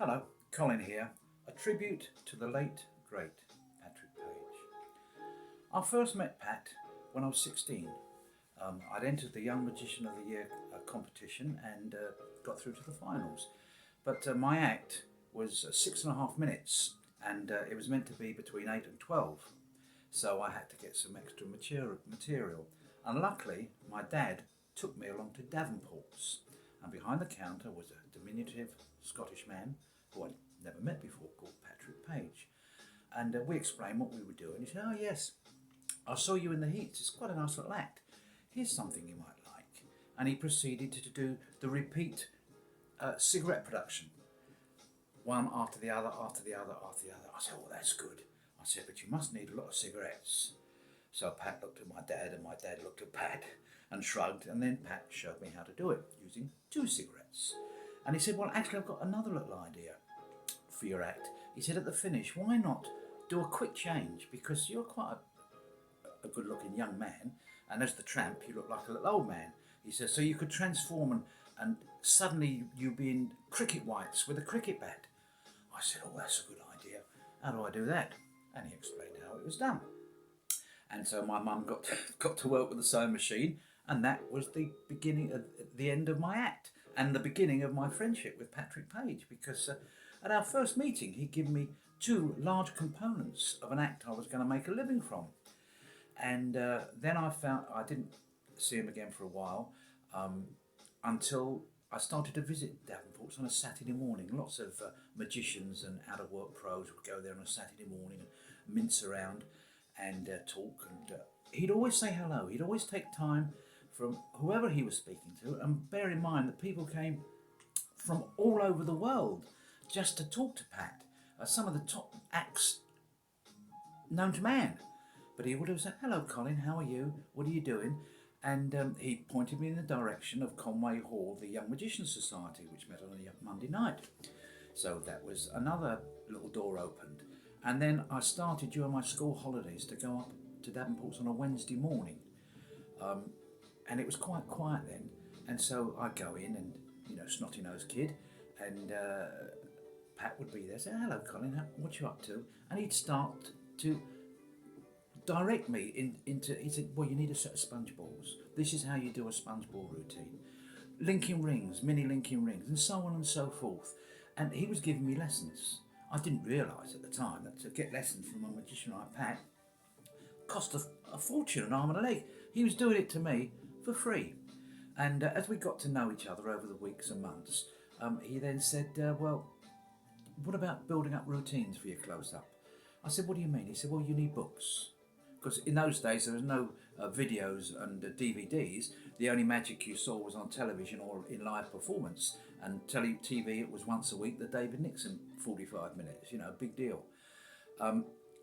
Hello, Colin here. A tribute to the late, great Patrick Page. I first met Pat when I was 16. I'd entered the Young Magician of the Year competition and got through to the finals. But my act was 6.5 minutes and it was meant to be between 8 and 12. So I had to get some extra material. And luckily, my dad took me along to Davenport's. And behind the counter was a diminutive Scottish man who I'd never met before, called Patrick Page. And we explained what we were doing. He said, "Oh yes, I saw you in the Heats. It's quite a nice little act. Here's something you might like." And he proceeded to do the repeat cigarette production. One after the other, after the other, after the other. I said, "Oh, that's good." I said, "But you must need a lot of cigarettes." So Pat looked at my dad and my dad looked at Pat and shrugged, and then Pat showed me how to do it using 2 cigarettes. And he said, "Well, actually, I've got another little idea for your act." He said, "At the finish, why not do a quick change? Because you're quite a good-looking young man, and as the tramp, you look like a little old man." He said, "So you could transform and suddenly you'd be in cricket whites with a cricket bat." I said, "Oh, that's a good idea. How do I do that?" And he explained how it was done. And so my mum got to work with the sewing machine, and that was the beginning of the end of my act and the beginning of my friendship with Patrick Page, because at our first meeting he'd given me 2 large components of an act I was going to make a living from. And then I didn't see him again for a while until I started to visit Davenport's on a Saturday morning. Lots of magicians and out-of-work pros would go there on a Saturday morning and mince around and talk. And he'd always say hello. He'd always take time from whoever he was speaking to. And bear in mind that people came from all over the world just to talk to Pat. Some of the top acts known to man. But he would have said, "Hello, Colin, how are you? What are you doing?" And he pointed me in the direction of Conway Hall, the Young Magicians Society, which met on a Monday night. So that was another little door opened. And then I started during my school holidays to go up to Davenport's on a Wednesday morning. And it was quite quiet then. And so I'd go in and, snotty-nosed kid, and Pat would be there, say, "Hello, Colin, what you up to?" And he'd start to direct me into, he said, "Well, you need a set of sponge balls. This is how you do a sponge ball routine. Linking rings, mini linking rings, and so on and so forth." And he was giving me lessons. I didn't realise at the time that to get lessons from a magician like Pat cost a fortune, an arm and a leg. He was doing it to me for free. And as we got to know each other over the weeks and months, he then said, "Well, what about building up routines for your close-up?" I said, "What do you mean?" He said, "Well, you need books." Because in those days there was no videos and DVDs. The only magic you saw was on television or in live performance. And TV, it was once a week, the David Nixon 45 minutes, big deal.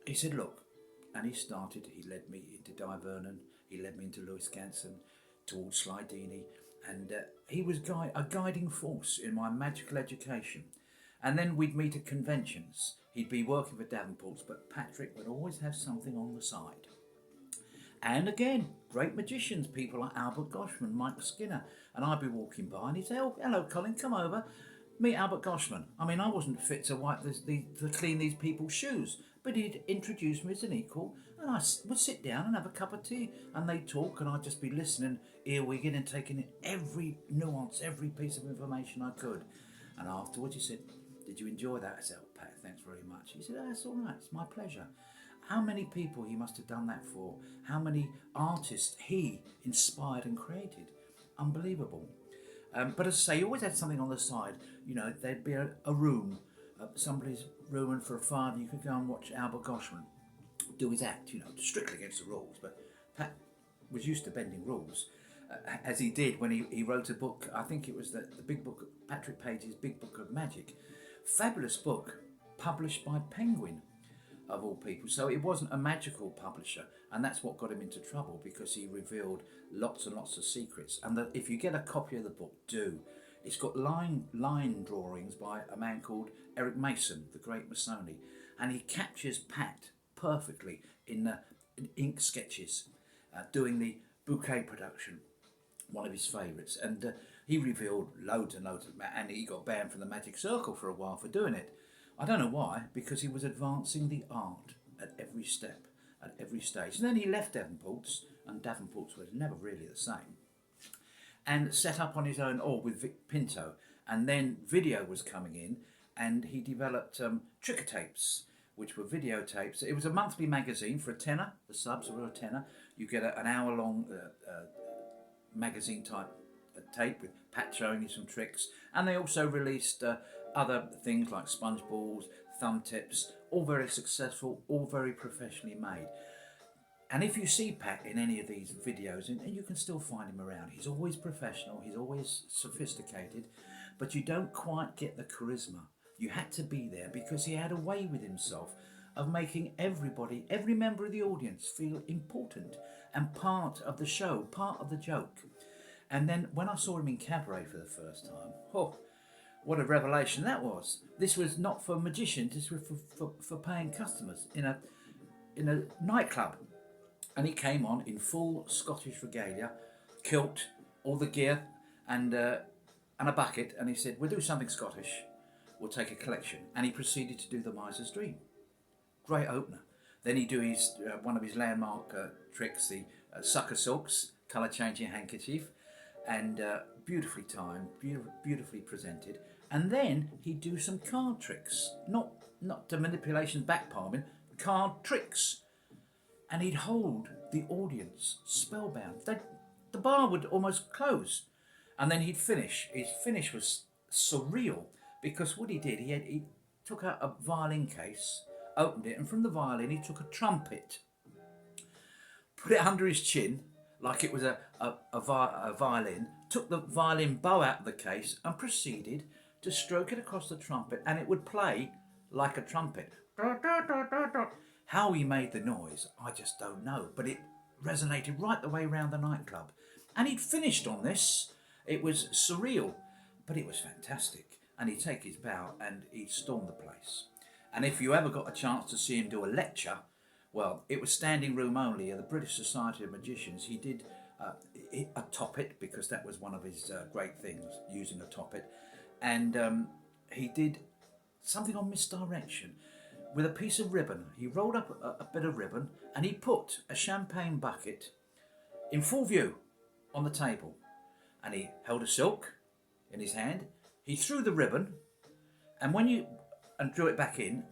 He said, "Look," and he led me into Di Vernon, he led me into Louis Ganson, towards Sly Dini, and he was a guiding force in my magical education. And then we'd meet at conventions. He'd be working for Davenport's, but Patrick would always have something on the side. And again, great magicians, people like Albert Goshman, Mike Skinner, and I'd be walking by and he'd say, "Oh, hello, Colin, come over, meet Albert Goshman." I mean, I wasn't fit to to clean these people's shoes, but he'd introduce me as an equal, and I would sit down and have a cup of tea, and they'd talk, and I'd just be listening, earwigging, and taking in every nuance, every piece of information I could. And afterwards he said, "Did you enjoy that?" I said, "Oh, Pat, thanks very much." He said, "Oh, that's all right, it's my pleasure." How many people he must have done that for? How many artists he inspired and created? Unbelievable. But as I say, he always had something on the side. There'd be a room, somebody's room, and for a fiver you could go and watch Albert Goshman do his act, strictly against the rules. But Pat was used to bending rules, as he did when he wrote a book. I think it was the big book, Patrick Page's Big Book of Magic. Fabulous book, published by Penguin, of all people. So it wasn't a magical publisher, and that's what got him into trouble, because he revealed lots and lots of secrets. And if you get a copy of the book, do. It's got line drawings by a man called Eric Mason, the great Masoni, and he captures Pat perfectly in ink sketches, doing the bouquet production, one of his favourites. And He revealed loads and loads of, and he got banned from the Magic Circle for a while for doing it. I don't know why, because he was advancing the art at every step, at every stage. And then he left Davenport's, and Davenport's was never really the same, and set up on his own, or with Vic Pinto. And then video was coming in, and he developed Trickotapes, which were videotapes. It was a monthly magazine for a tenner. The subs were a tenner. You get an hour-long magazine type tape with Pat showing you some tricks. And they also released other things like sponge balls, thumb tips, all very successful, all very professionally made. And if you see Pat in any of these videos, and you can still find him around, he's always professional, he's always sophisticated, but you don't quite get the charisma. You had to be there because he had a way with himself of making everybody, every member of the audience, feel important and part of the show, part of the joke. And then when I saw him in Cabaret for the first time, oh, what a revelation that was. This was not for magicians, this was for paying customers in a nightclub. And he came on in full Scottish regalia, kilt, all the gear, and a bucket, and he said, we'll do something Scottish, we'll take a collection. And he proceeded to do The Miser's Dream. Great opener. Then he'd do his one of his landmark tricks, the sucker silks, colour changing handkerchief, and beautifully timed, beautifully presented. And then he'd do some card tricks, not the manipulation back palming, card tricks. And he'd hold the audience spellbound. The bar would almost close. And then he'd finish. His finish was surreal, because what he did, he took out a violin case, opened it, and from the violin he took a trumpet, put it under his chin like it was a violin, took the violin bow out of the case and proceeded to stroke it across the trumpet, and it would play like a trumpet. How he made the noise, I just don't know, but it resonated right the way around the nightclub. And he'd finished on this. It was surreal, but it was fantastic. And he'd take his bow and he'd storm the place. And if you ever got a chance to see him do a lecture, well, it was standing room only at the British Society of Magicians. He did a toppet, because that was one of his great things, using a toppet. And he did something on misdirection. With a piece of ribbon, he rolled up a bit of ribbon and he put a champagne bucket in full view on the table. And he held a silk in his hand. He threw the ribbon and drew it back in.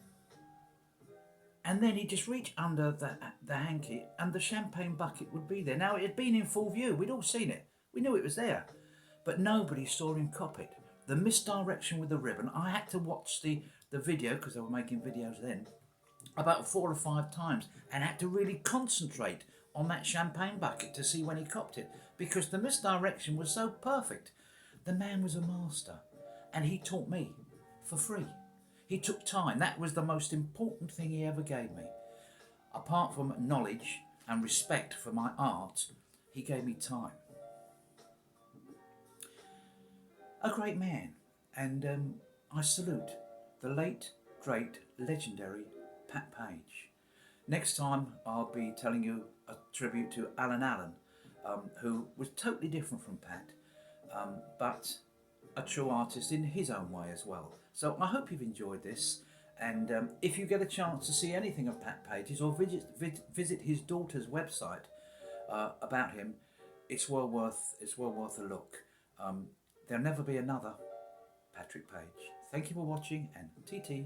And then he just reached under the hanky and the champagne bucket would be there. Now, it had been in full view. We'd all seen it. We knew it was there. But nobody saw him cop it. The misdirection with the ribbon, I had to watch the video, because they were making videos then, about 4 or 5 times, and had to really concentrate on that champagne bucket to see when he copped it, because the misdirection was so perfect. The man was a master, and he taught me for free. He took time. That was the most important thing he ever gave me. Apart from knowledge and respect for my art, he gave me time. A great man, and I salute the late, great, legendary Pat Page. Next time I'll be telling you a tribute to Alan Allen, who was totally different from Pat, but a true artist in his own way as well. So I hope you've enjoyed this, and if you get a chance to see anything of Pat Page's or visit his daughter's website about him, it's well worth a look. There'll never be another Patrick Page. Thank you for watching, and TT.